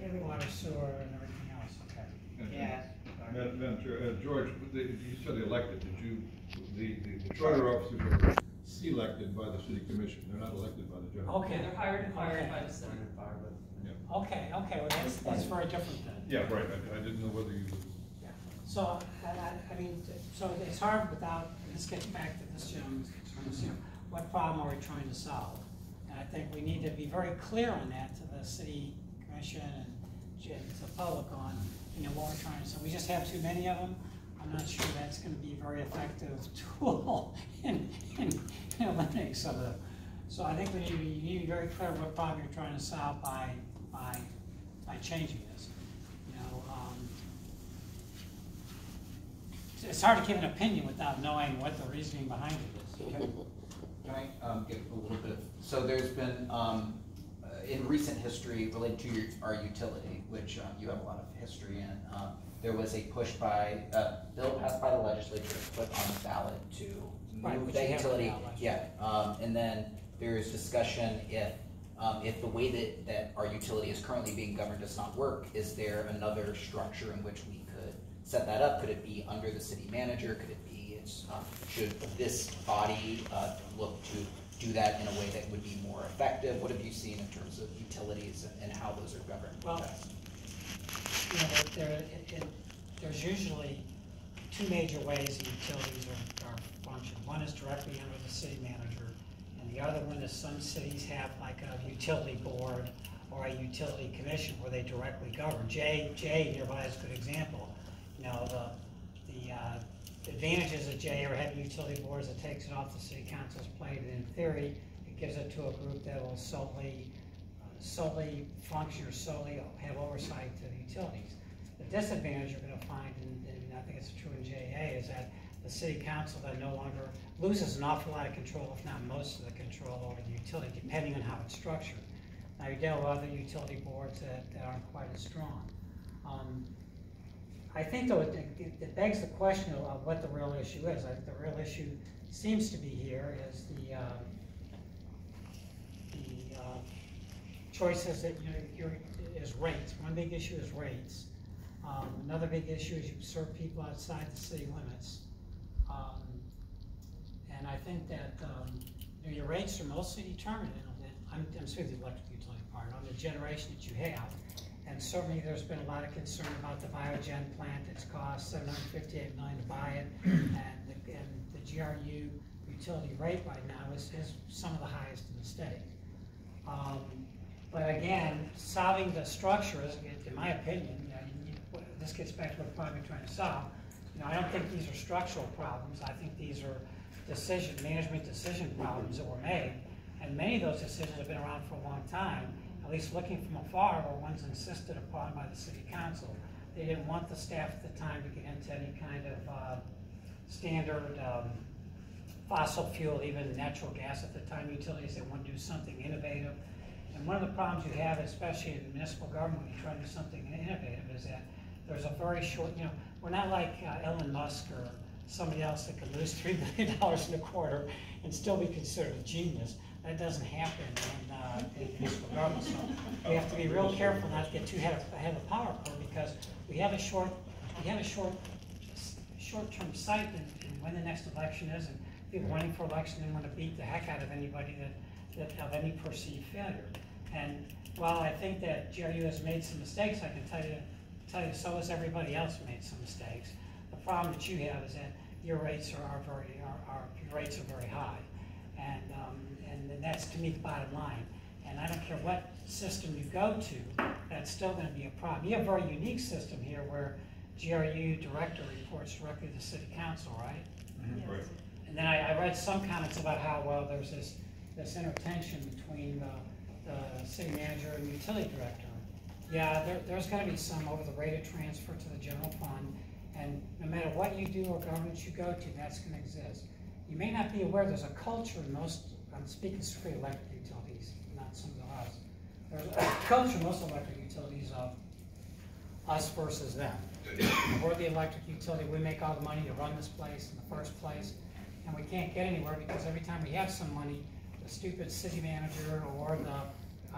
water, sewer, and everything else, okay. Yes. Madam Chair, George, you said elected. Did you, the charter officers are selected by the city commission. They're not elected by the general. Okay. They're hired and fired by the city. Yeah. Okay, well, that's very different then. Yeah, right. I didn't know whether you. Yeah. So, I mean, so it's hard without, this gets back to this gentleman's concerns, you know, what problem are we trying to solve? And I think we need to be very clear on that to the city commission and to the public on, you know, what we're trying to solve. We just have too many of them. I'm not sure that's going to be a very effective tool in eliminating some of them. So I think you need to be very clear what problem you're trying to solve by changing this. You know, it's hard to give an opinion without knowing what the reasoning behind it is. Can I give a little bit of, so there's been, in recent history related to our utility, which you have a lot of history in, there was a push by, bill passed by the legislature to put on the ballot to move that utility. Yeah, and then there is discussion if the way that our utility is currently being governed does not work, is there another structure in which we could set that up? Could it be under the city manager? Could it be, should this body look to do that in a way that would be more effective? What have you seen in terms of utilities and how those are governed? Well, you know, there's usually two major ways the utilities are function. One is directly under the city manager, and the other one is some cities have like a utility board or a utility commission where they directly govern. Jay nearby is a good example. You know, the advantages of Jay are having utility boards that takes it off the city council's plate, and in theory, it gives it to a group that will solely function or solely have oversight to the utilities. The disadvantage you're going to find, and I think it's true in JA, is that the city council then no longer loses an awful lot of control, if not most of the control over the utility, depending on how it's structured. Now you deal with other utility boards that aren't quite as strong. I think though it begs the question of what the real issue is. I think the real issue seems to be here is the choices that is rates. One big issue is rates. Another big issue is you serve people outside the city limits. And I think that your rates are mostly determined, I'm speaking of the electric utility part, on the generation that you have. And certainly there's been a lot of concern about the biogen plant. It's cost $758 million to buy it, and the GRU utility rate right now is some of the highest in the state. But again, solving the structure is, in my opinion, this gets back to what problem you're trying to solve. You know, I don't think these are structural problems. I think these are management decision problems that were made, and many of those decisions have been around for a long time. At least looking from afar, were ones insisted upon by the city council. They didn't want the staff at the time to get into any kind of standard fossil fuel, even natural gas at the time utilities. They want to do something innovative. And one of the problems you have, especially in municipal government, when you try to do something innovative, is that there's a very short, you know, we're not like Elon Musk or somebody else that could lose $3 billion in a quarter and still be considered a genius. That doesn't happen in municipal government. So we have to be real careful not to get too ahead of the power curve, because we have a short-term sight in when the next election is, and people running for election and want to beat the heck out of anybody that have any perceived failure. And while I think that GRU has made some mistakes, I can tell you so has everybody else made some mistakes. The problem that you have is that your rates are very high, and that's, to me, the bottom line. And I don't care what system you go to, that's still going to be a problem. You have a very unique system here where GRU director reports directly to the city council, right? Mm-hmm. Right. And then I read some comments about how, well, there's this intertension between the city manager and utility director. Yeah, there's going to be some over the rate of transfer to the general fund, and no matter what you do or government you go to, that's going to exist. You may not be aware there's a culture in most, I'm speaking strictly electric utilities, not some of the others. There's a culture in most electric utilities of us versus them. We're the electric utility, we make all the money to run this place in the first place, and we can't get anywhere because every time we have some money, the stupid city manager or the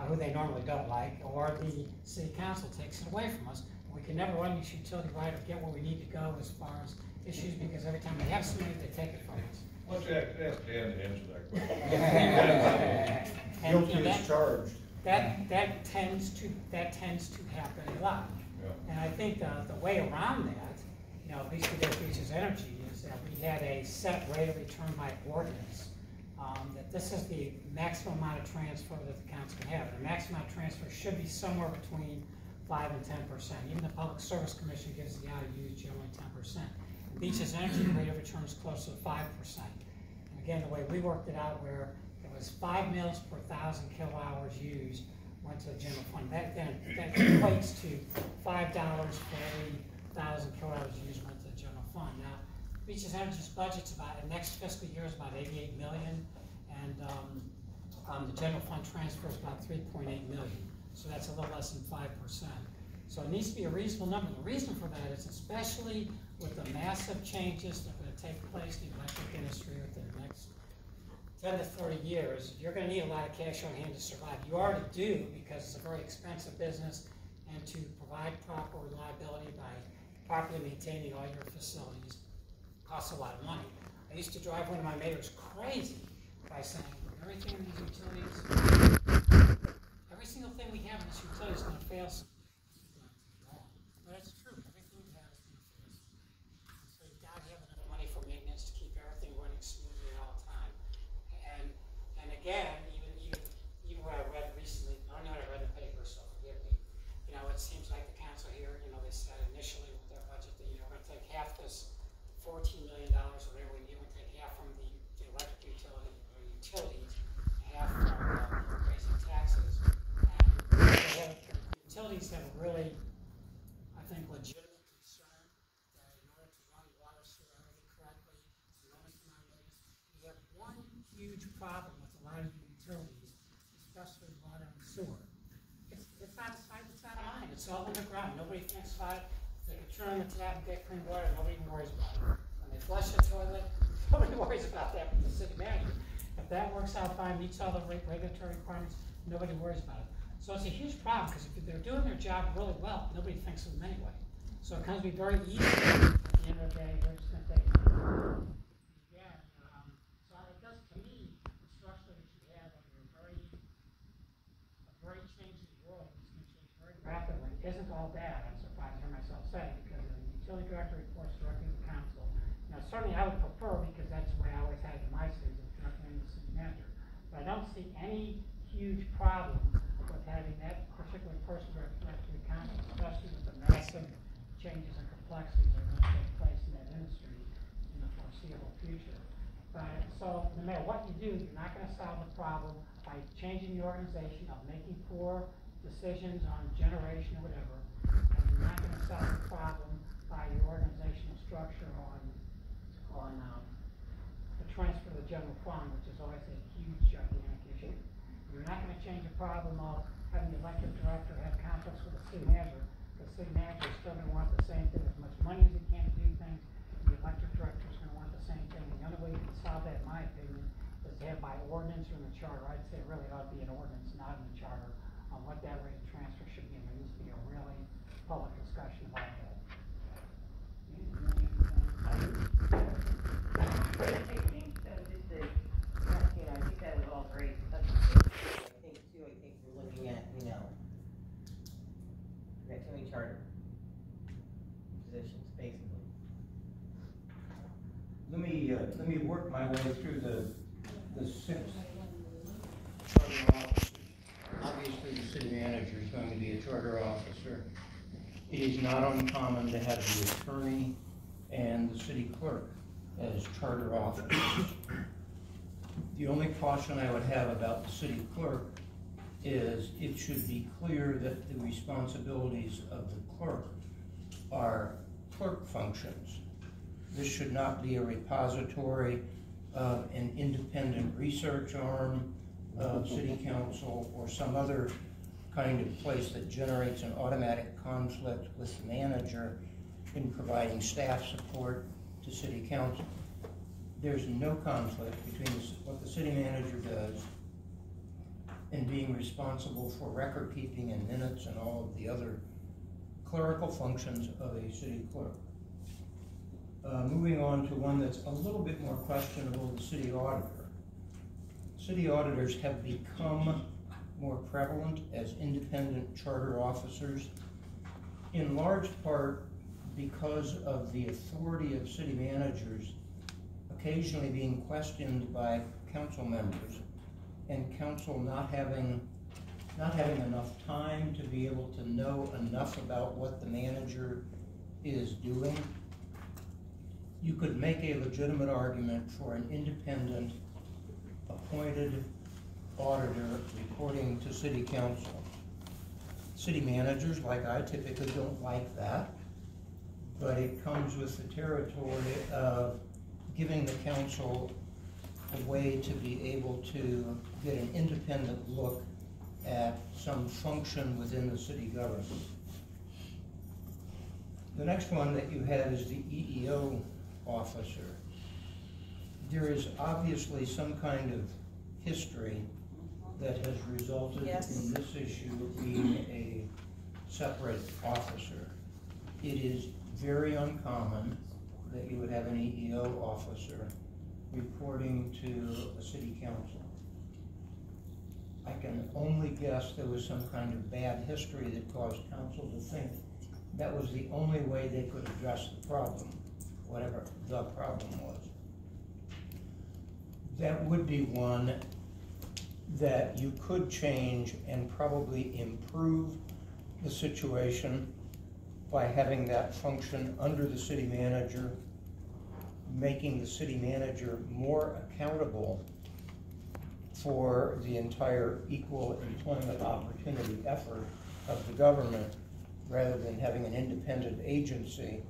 who they normally don't like, or the city council takes it away from us. We can never run this utility right or get where we need to go as far as issues, because every time we have something, they take it from us. Why don't you ask Dan to answer that question? And, Guilty as charged. that tends to happen a lot. Yeah. And I think the way around that, at least with Beaches Energy, is that we had a set rate of return by ordinance. That this is the maximum amount of transfer that the council can have. The maximum amount of transfer should be somewhere between 5 and 10%. Even the Public Service Commission gives the IOUs generally 10%. Beaches Energy rate of return is close to 5%. And again, the way we worked it out, where it was 5 mils per 1,000 kilowatt-hours used went to the general fund. That equates to $5 for every 1,000 kilowatt-hours used went to the general fund. Now, Beaches Energy's budget's about, the next fiscal year is about $88 million, and the general fund transfer is about $3.8 million. So that's a little less than 5%. So it needs to be a reasonable number. The reason for that is, especially with the massive changes that are going to take place in the electric industry within the next 10 to 30 years, you're going to need a lot of cash on hand to survive. You already do, because it's a very expensive business, and to provide proper reliability by properly maintaining all your facilities costs a lot of money. I used to drive one of my neighbors crazy by saying, everything in these utilities, every single thing we have in this utility is going to fail. But it's true, everything we have is going to fail. So you've got to have enough money for maintenance to keep everything running smoothly all the time. And again, even what I read recently, I don't know what I read in the paper, so forgive me. It seems like the council here, they said initially with their budget that, we're going to take half this $14 million, whatever we need, we're going to take half from the electric utility, or utilities, half from raising taxes. And utilities have a really, I think, legitimate concern that in order to run water, sewer, everything correctly, enormous amount of maintenance, we have one huge problem with a lot of utilities, especially water and sewer. It's out of sight, it's out of mind. It's all underground. Nobody thinks about it. They can turn on the tap and get clean water. Nobody even worries about it. When they flush the toilet, nobody worries about that but the city manager. If that works out fine, meets all the regulatory requirements, nobody worries about it. So it's a huge problem, because if they're doing their job really well, nobody thinks of them anyway. So it comes to be very easy at the end of the day. They're just going to take it. Yeah. So it does, to me, the structure that you have under a very changing world, it's going to change very rapidly, isn't all bad. I'm surprised to hear myself say, because the utility director reports directly to the council. Certainly I would prefer, because that's the way I always had it in my cities, of directly in the city manager. But I don't see any huge problem with having that particular person direct to the council, especially with the massive changes and complexities that are going to take place in that industry in the foreseeable future. But so no matter what you do, you're not going to solve the problem by changing the organization, of making poor decisions on generation or whatever. And you're not going to solve the problem by your organizational structure on the transfer to the general fund, which is always a huge, gigantic issue. You're not going to change the problem of having the electric director have conflicts with the city manager. The city manager is still going to want the same thing, as much money as he can to do things. The electric director is going to want the same thing. The only way you can solve that, in my opinion, is to have by ordinance or in the charter. I'd say it really ought to be an ordinance, not in the charter, on what that rate of transfer should be. And there needs to be a really public discussion about that. I think I think that was all great. That's I think too. I think we're looking at too many charter positions basically. Let me work my way through the 6 charter officers. Obviously, the city manager is going to be a charter officer. It is not uncommon to have the attorney and the city clerk as charter officers. The only caution I would have about the city clerk is it should be clear that the responsibilities of the clerk are clerk functions. This should not be a repository of an independent research arm of city council or some other kind of place that generates an automatic conflict with the manager in providing staff support to city council. There's no conflict between what the city manager does and being responsible for record keeping and minutes and all of the other clerical functions of a city clerk. Moving on to one that's a little bit more questionable, the city auditor. City auditors have become more prevalent as independent charter officers, in large part because of the authority of city managers occasionally being questioned by council members, and council not having enough time to be able to know enough about what the manager is doing. You could make a legitimate argument for an independent appointed auditor reporting to city council. City managers, like I, typically don't like that, but it comes with the territory of giving the council a way to be able to get an independent look at some function within the city government. The next one that you have is the EEO officer. There is obviously some kind of history that has resulted in this issue being a separate officer. It is very uncommon that you would have an EEO officer reporting to a city council. I can only guess there was some kind of bad history that caused council to think that was the only way they could address the problem, whatever the problem was. That would be one that you could change and probably improve the situation by having that function under the city manager, making the city manager more accountable for the entire equal employment opportunity effort of the government, rather than having an independent agency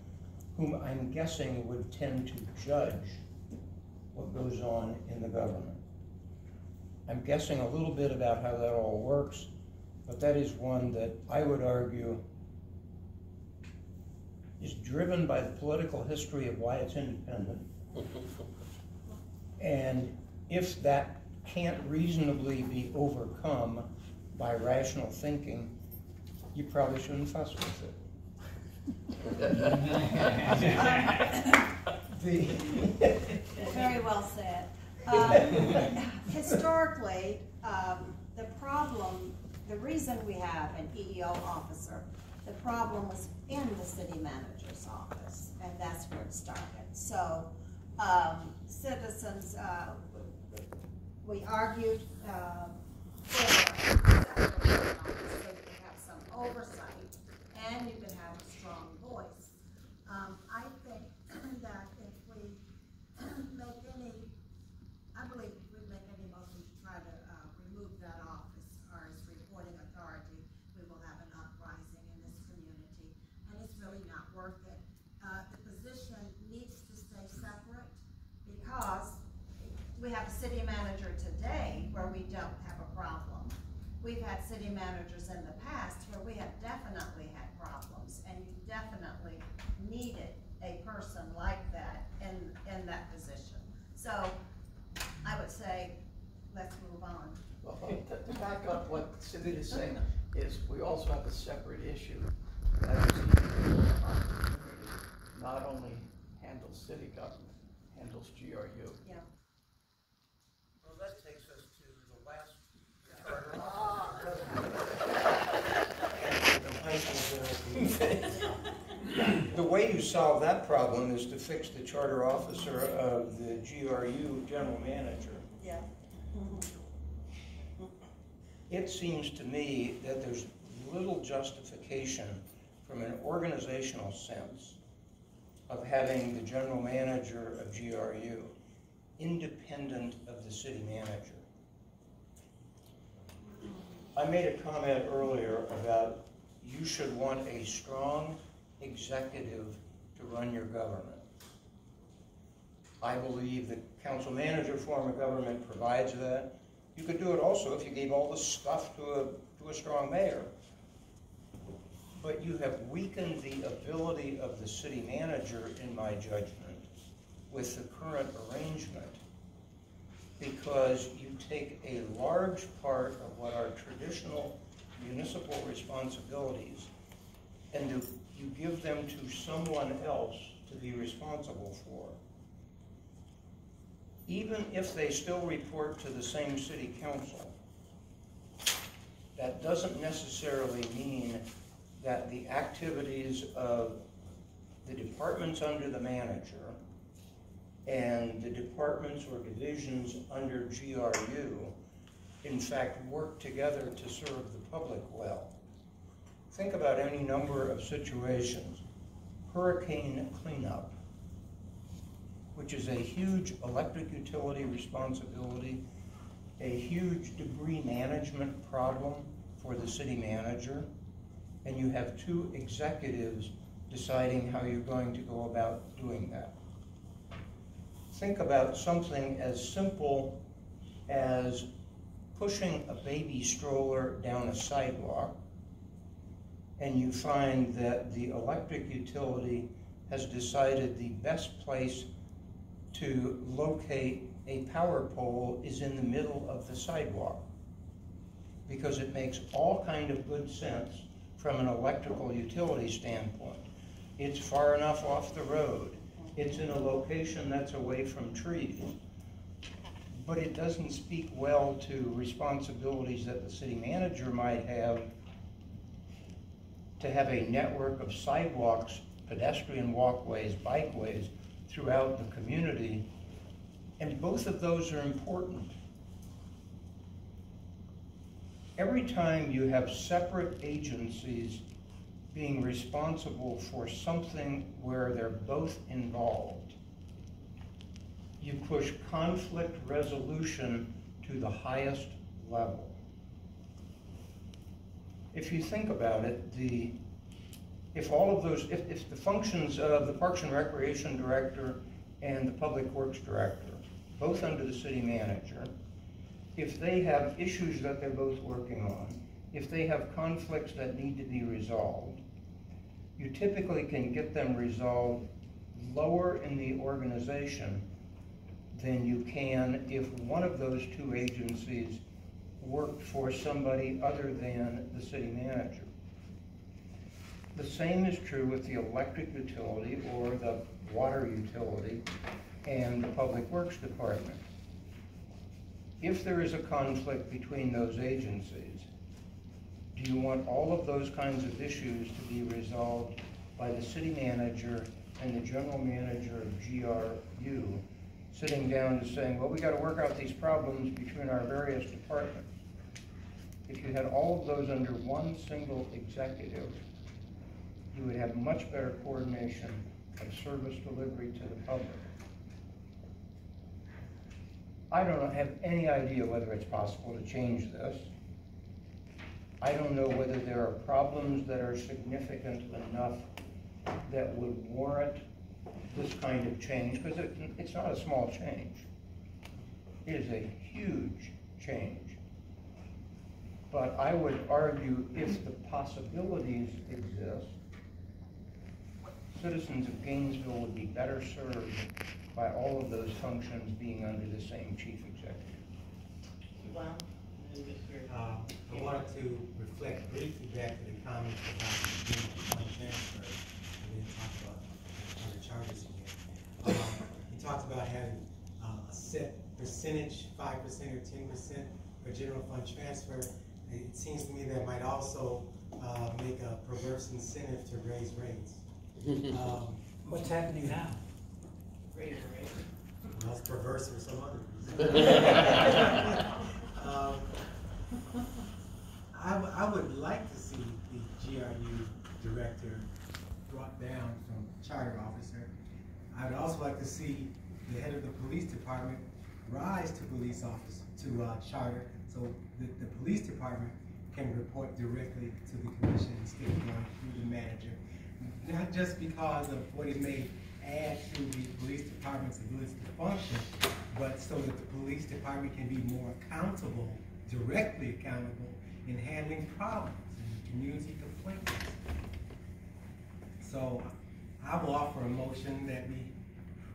whom I'm guessing would tend to judge what goes on in the government. I'm guessing a little bit about how that all works, but that is one that I would argue is driven by the political history of why it's independent. And if that can't reasonably be overcome by rational thinking, you probably shouldn't fuss with it. Very well said. Historically, the reason we have an EEO officer, the problem was in the city manager's office, and that's where it started. So citizens, we argued for separate office so you can have some oversight and you can have a strong voice. I think that if we make any, I believe if we make any motion to try to remove that office or its reporting authority, we will have an uprising in this community, and it's really not worth it. The position needs to stay separate because we have a city manager today where we don't have a problem. We've had city managers in the past where we have definitely had problems, and you definitely needed a person like that in that position. So I would say, let's move on. Well, to back up what Cindy is saying, is we also have a separate issue that is not only handles city government, handles GRU. Yeah. Well, that takes us to the last. The way you solve that problem is to fix the charter officer of the GRU general manager. Yeah. It seems to me that there's little justification from an organizational sense of having the general manager of GRU independent of the city manager. I made a comment earlier about you should want a strong executive to run your government. I believe the council manager form of government provides that. You could do it also if you gave all the stuff to a strong mayor. But you have weakened the ability of the city manager, in my judgment, with the current arrangement, because you take a large part of what are traditional municipal responsibilities and you give them to someone else to be responsible for. Even if they still report to the same city council, that doesn't necessarily mean that the activities of the departments under the manager and the departments or divisions under GRU, in fact, work together to serve the public well. Think about any number of situations. Hurricane cleanup, which is a huge electric utility responsibility, a huge debris management problem for the city manager, and you have two executives deciding how you're going to go about doing that. Think about something as simple as pushing a baby stroller down a sidewalk, and you find that the electric utility has decided the best place to locate a power pole is in the middle of the sidewalk, because it makes all kind of good sense from an electrical utility standpoint. It's far enough off the road. It's in a location that's away from trees. But it doesn't speak well to responsibilities that the city manager might have to have a network of sidewalks, pedestrian walkways, bikeways throughout the community. And both of those are important. Every time you have separate agencies being responsible for something where they're both involved, you push conflict resolution to the highest level. If you think about it, if the functions of the Parks and Recreation Director and the Public Works Director, both under the city manager, if they have issues that they're both working on, if they have conflicts that need to be resolved, you typically can get them resolved lower in the organization than you can if one of those two agencies worked for somebody other than the city manager. The same is true with the electric utility or the water utility and the Public Works Department. If there is a conflict between those agencies, do you want all of those kinds of issues to be resolved by the city manager and the general manager of GRU sitting down and saying, well, we got to work out these problems between our various departments? If you had all of those under one single executive, you would have much better coordination of service delivery to the public. I don't have any idea whether it's possible to change this. I don't know whether there are problems that are significant enough that would warrant this kind of change, because it's not a small change. It is a huge change. But I would argue if the possibilities exist, citizens of Gainesville would be better served by all of those functions being under the same chief executive. Wow. I wanted to reflect briefly back to the comments about the fund transfer, and then talk about other charges again. He talked about having a set percentage, 5% or 10% for general fund transfer. It seems to me that might also make a perverse incentive to raise rates. What's happening now? Raise the rate. Well, it's perverse for some other reason. I would like to see the GRU director brought down from charter officer. I would also like to see the head of the police department rise to police officer, to charter, so the police department can report directly to the commission instead of going through the manager. Not just because of what it may add to the police department's ability to function, but so that the police department can be more accountable, directly accountable, in handling problems and community complaints. So I will offer a motion that we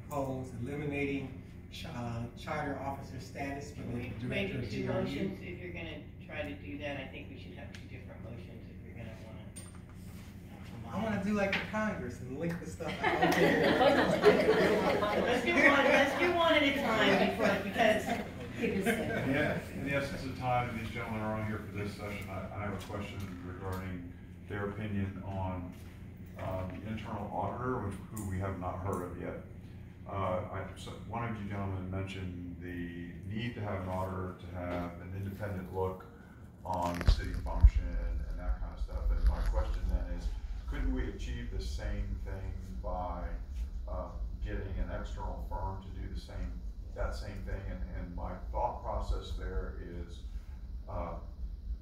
propose eliminating charter officer status for the director Maybe of two GRU. motions, if you're gonna try to do that, I think we should have two different motions if you're gonna wanna. I wanna do like the Congress and link the stuff out. Let's do one at a time because. Yeah, in the essence of time, and these gentlemen are on here for this session, I have a question regarding their opinion on the internal auditor, who we have not heard of yet. One of you gentlemen mentioned the need to have an auditor to have an independent look on city function and that kind of stuff. And my question then is, couldn't we achieve the same thing by getting an external firm to do that same thing? And my thought process there is,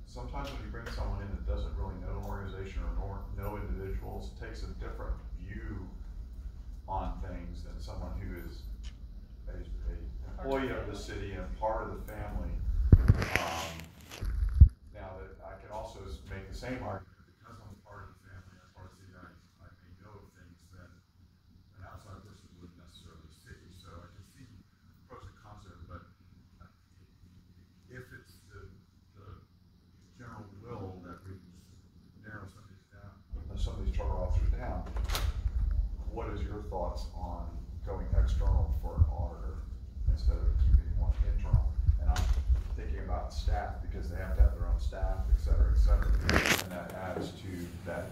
sometimes when you bring someone in that doesn't really know an organization or know individuals, it takes a different view on things than someone who is a employee of the city and part of the family. Now that I can also make the same argument, because I'm part of the family and part of the city, I may know of things that an outside person wouldn't necessarily see. So I can see pros and cons of it, but if it's the general will that we narrow some of these charter officers down, what is your thoughts on going external for an auditor instead of keeping one internal? And I'm thinking about staff, because they have to have their own staff, et cetera, and that adds to that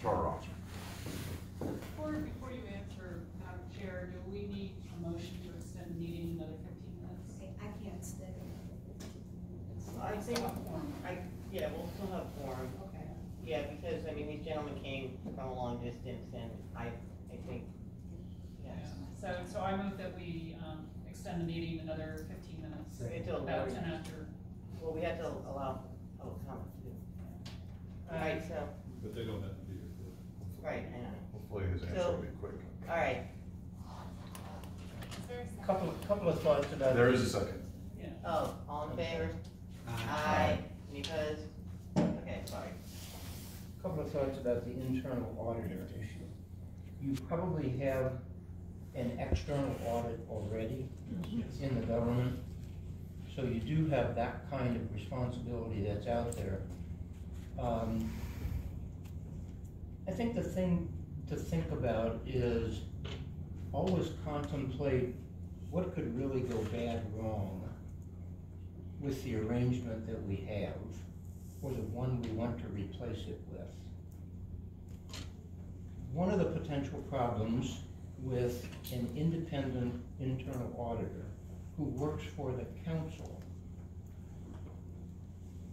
charter officer. Before you answer, Madam Chair, do we need a motion to extend the meeting another 15 minutes? I can't stay. I think, yeah, we'll still have quorum. Okay. Yeah, because, I mean, these gentlemen came from a long distance, and I think, yes. So I move that we extend the meeting another 15 minutes. Until About Lord. 10 after. Well, we have to allow public comment too. Alright, so, But they don't have to be here. right, I know. Hopefully his answer will be quick. Alright, Couple of thoughts about. There is a second. Yeah. oh, all in favor? Aye. Any opposed? Okay, sorry. Couple of thoughts about the internal auditor issue. You probably have an external audit already in the government, so you do have that kind of responsibility that's out there. I think the thing to think about is always contemplate what could really go bad wrong with the arrangement that we have, or the one we want to replace it with. One of the potential problems with an independent internal auditor who works for the council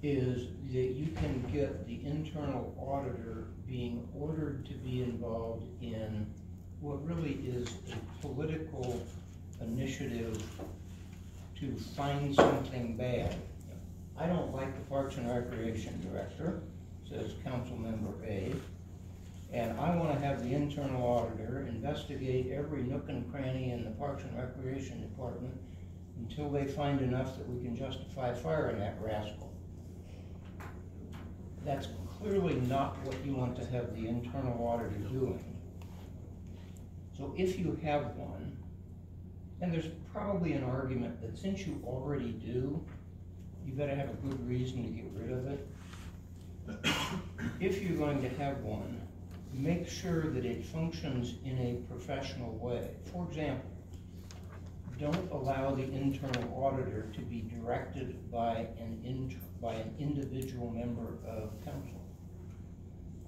is that you can get the internal auditor being ordered to be involved in what really is a political initiative to find something bad. I don't like the Parks and Recreation Director, says Council Member A, and I want to have the internal auditor investigate every nook and cranny in the Parks and Recreation Department until they find enough that we can justify firing that rascal. That's clearly not what you want to have the internal auditor doing. So if you have one, and there's probably an argument that since you already do, you better have a good reason to get rid of it. If you're going to have one, make sure that it functions in a professional way. For example, don't allow the internal auditor to be directed by an individual member of council.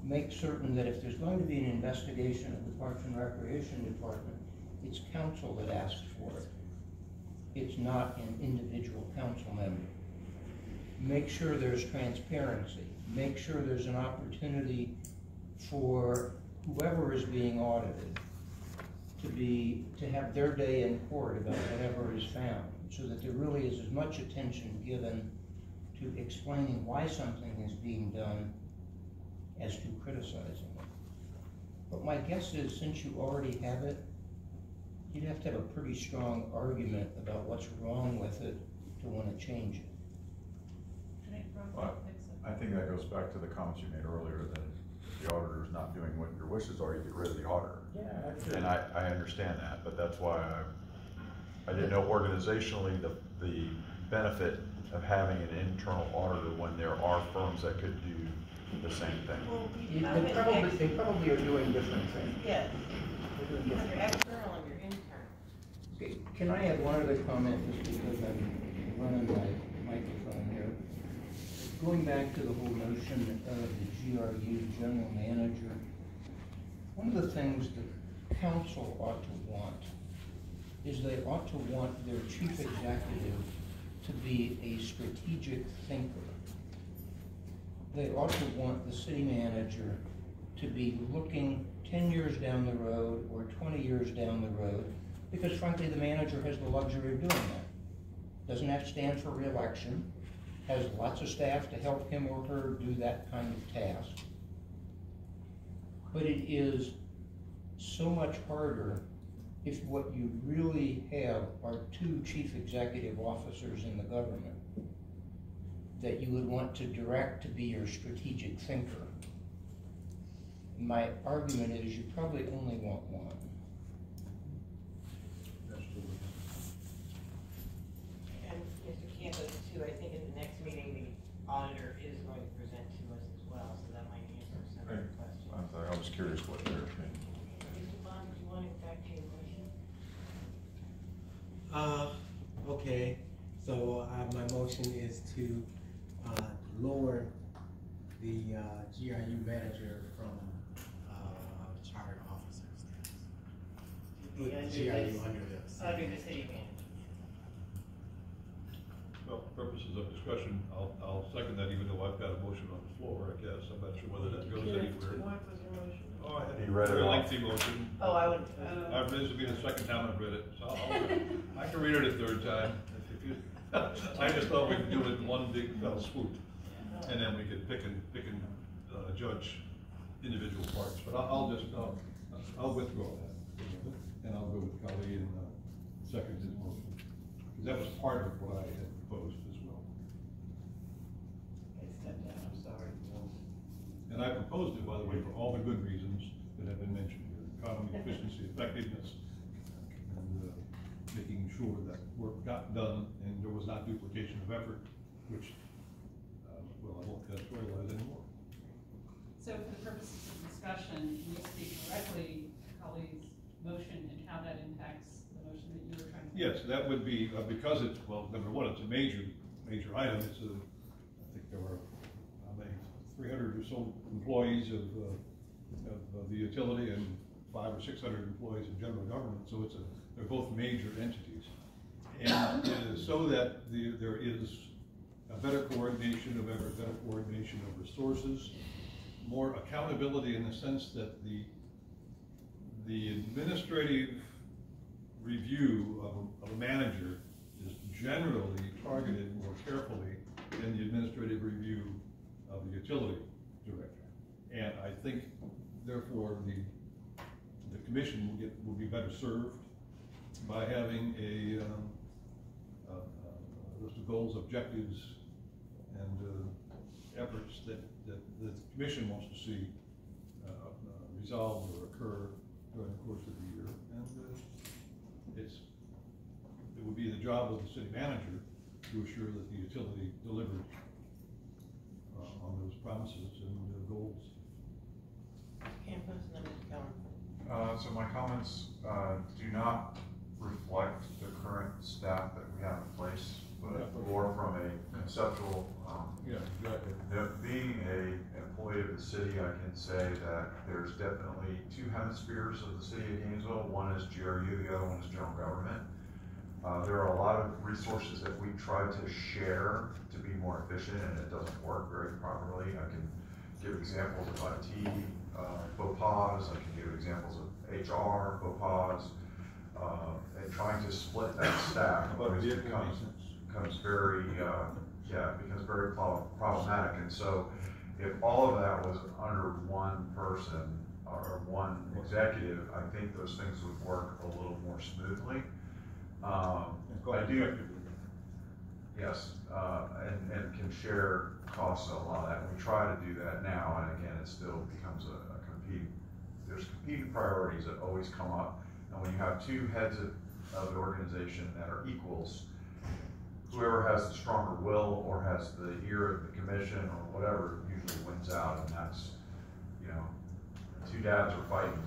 Make certain that if there's going to be an investigation of the Parks and Recreation Department, it's council that asks for it. It's not an individual council member. Make sure there's transparency. Make sure there's an opportunity for whoever is being audited to have their day in court about whatever is found, so that there really is as much attention given to explaining why something is being done as to criticizing it. But my guess is, since you already have it, you'd have to have a pretty strong argument about what's wrong with it to want to change it. Well, I think that goes back to the comments you made earlier, that if the auditor's not doing what your wishes are, you get rid of the auditor. Yeah, And I understand that, but that's why I didn't know organizationally the benefit of having an internal auditor when there are firms that could do the same thing. Well, you have They probably are doing different things. Yes, They're doing you're different things. external and you're internal. Okay, can I add one other comment, just because I'm running my microphone here? Going back to the whole notion of the GRU general manager, one of the things the council ought to want is they ought to want their chief executive to be a strategic thinker. They ought to want the city manager to be looking 10 years down the road or 20 years down the road, because frankly, the manager has the luxury of doing that. Doesn't have to stand for re-election, has lots of staff to help him or her do that kind of task. But it is so much harder if what you really have are two chief executive officers in the government that you would want to direct to be your strategic thinker. My argument is you probably only want one. And Mr. Campos too, I think at the next meeting, the auditor is going to present to us as well, so that might answer some of the questions. I was curious what their opinion. Mr. Bond, do you want to back to your motion? Okay, so my motion is to lower the GRU manager from chartered officers. Put GRU under this. Under the city manager. Well, for purposes of discussion, I'll second that, even though I've got a motion on the floor, I guess. I'm not sure whether that goes anywhere. What was your motion? Oh, I had He a read it very off. lengthy motion. Oh, I would. This will be the second time I've read it, so I can read it a third time. I just thought we could do it in one big fell swoop, and then we could pick and judge individual parts. But I'll withdraw that, and I'll go with Kali and second his motion, because that was part of what I had proposed as well. I stepped down, I'm sorry. And I proposed it, by the way, for all the good reasons that have been mentioned here: economy, efficiency, effectiveness, and making sure that work got done and there was not duplication of effort, which, well, I won't editorialize anymore. So for the purposes of discussion, can you speak directly to Kali's motion and how that impacts the motion that you were trying to? Yes, that would be, because it's, well, number one, it's a major item. It's I think there were, how many, 300 or so employees of the utility and 500 or 600 employees of general government. So they're both major entities. And it is so that there is a better coordination of effort, better coordination of resources, more accountability in the sense that the administrative review of a manager is generally targeted more carefully than the administrative review of the utility director. And I think, therefore, the commission will be better served by having a list of goals, objectives, and efforts that the commission wants to see resolved or occur during the course of the year. And it would be the job of the city manager to assure that the utility delivers on those promises and goals. Campus, and then Mr. Keller. So my comments do not reflect the current staff that we have in place, but more from a conceptual. Yeah, exactly. Being an employee of the city, I can say that there's definitely two hemispheres of the city of Gainesville. One is GRU, the other one is general government. There are a lot of resources that we try to share to be more efficient, and it doesn't work very properly. I can give examples of IT, BOPAS, I can give examples of HR, BOPAS, and trying to split that staff becomes very, becomes very problematic. And so if all of that was under one person or one executive, I think those things would work a little more smoothly. I do, yes, and can share costs and a lot of that. And we try to do that now, and again, it still becomes there's competing priorities that always come up. And when you have two heads of of the organization that are equals. Whoever has the stronger will or has the ear of the commission or whatever usually wins out, and that's, you know, two dads are fighting,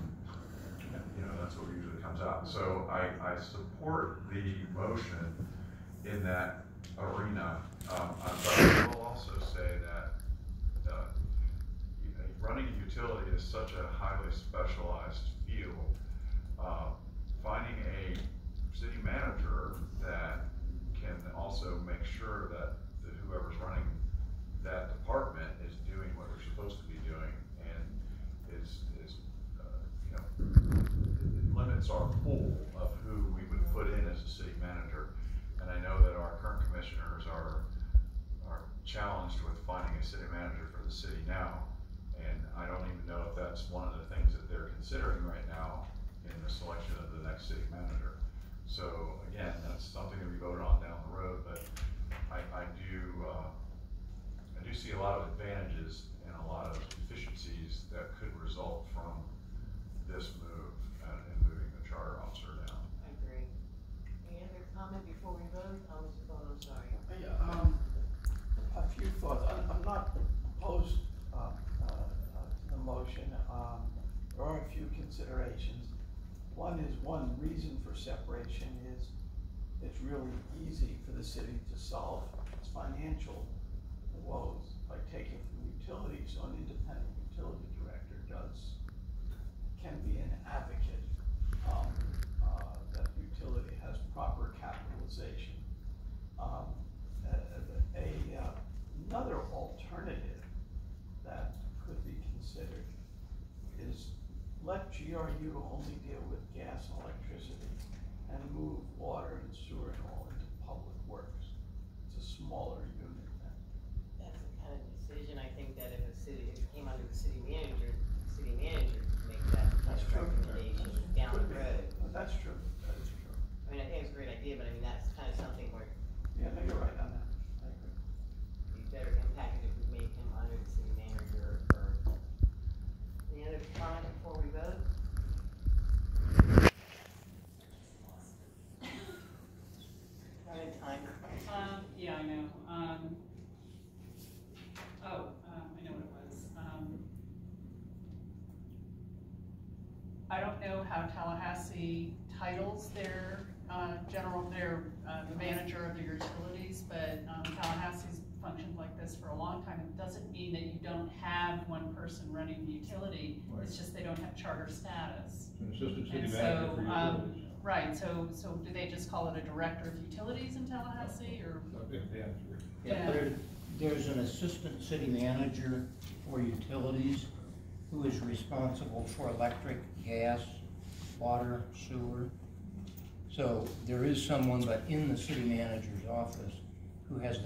you know, that's what usually comes out. So I support the motion in that arena. But I will also say that running a utility is such a highly specialized field. Finding a city manager that can also make sure that whoever's running that department is doing what they're supposed to be doing, and is you know, it limits our pool of who we would put in as a city manager. And I know that our current commissioners are challenged with finding a city manager for the city now. And I don't even know if that's one of the things that they're considering right now in the selection of the next city manager. So again, that's something to be voted on down the road, but I do see a lot of advantages and a lot of efficiencies that could result from this move and moving the charter officer down. I agree. Any other comment before we vote? Oh, Mr. Bone, I'm sorry. Yeah, a few thoughts. I'm not opposed to the motion. There are a few considerations. One reason for separation is it's really easy for the city to solve its financial woes by taking from utilities. So an independent utility director can be an advocate that the utility has proper capitalization. Another alternative that could be considered is let GRU only deal with gas and electricity and move water and sewer and all into public works. It's a smaller unit then. That's the kind of decision I think that if it came under the city manager could make that recommendation down the road. That's true. That is true. I mean, I think it's a great idea, but I mean, that's kind of something where Yeah, no, you're right on that. I agree. be better impacted if we made him under the city manager or. Any other comment before we vote? Running time. Yeah, I know. I know what it was. I don't know how Tallahassee titles their the manager of the utilities, but Tallahassee's functioned like this for a long time. It doesn't mean that you don't have one person running the utility. Right. It's just they don't have charter status. An assistant city And manager so, for utilities. right, so do they just call it a director of utilities in Tallahassee, or? Yeah, there's an assistant city manager for utilities who is responsible for electric, gas, water, sewer. So there is someone, but in the city manager's office, who has that